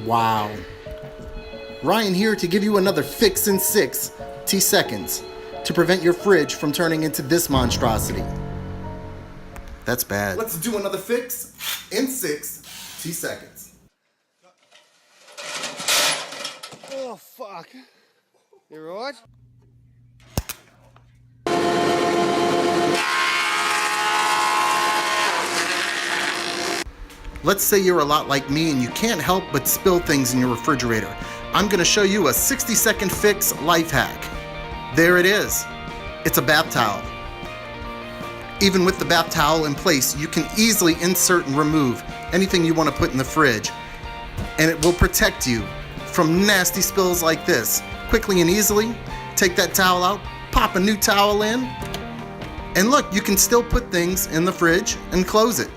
Wow. Ryan here to give you another fix in 60 seconds to prevent your fridge from turning into this monstrosity. That's bad. Let's do another fix in 60 seconds. Oh, fuck. You right? Let's say you're a lot like me and you can't help but spill things in your refrigerator. I'm gonna show you a 60-second fix life hack. There it is. It's a bath towel. Even with the bath towel in place, you can easily insert and remove anything you want to put in the fridge, and it will protect you from nasty spills like this. Quickly and easily, take that towel out, pop a new towel in, and look, you can still put things in the fridge and close it.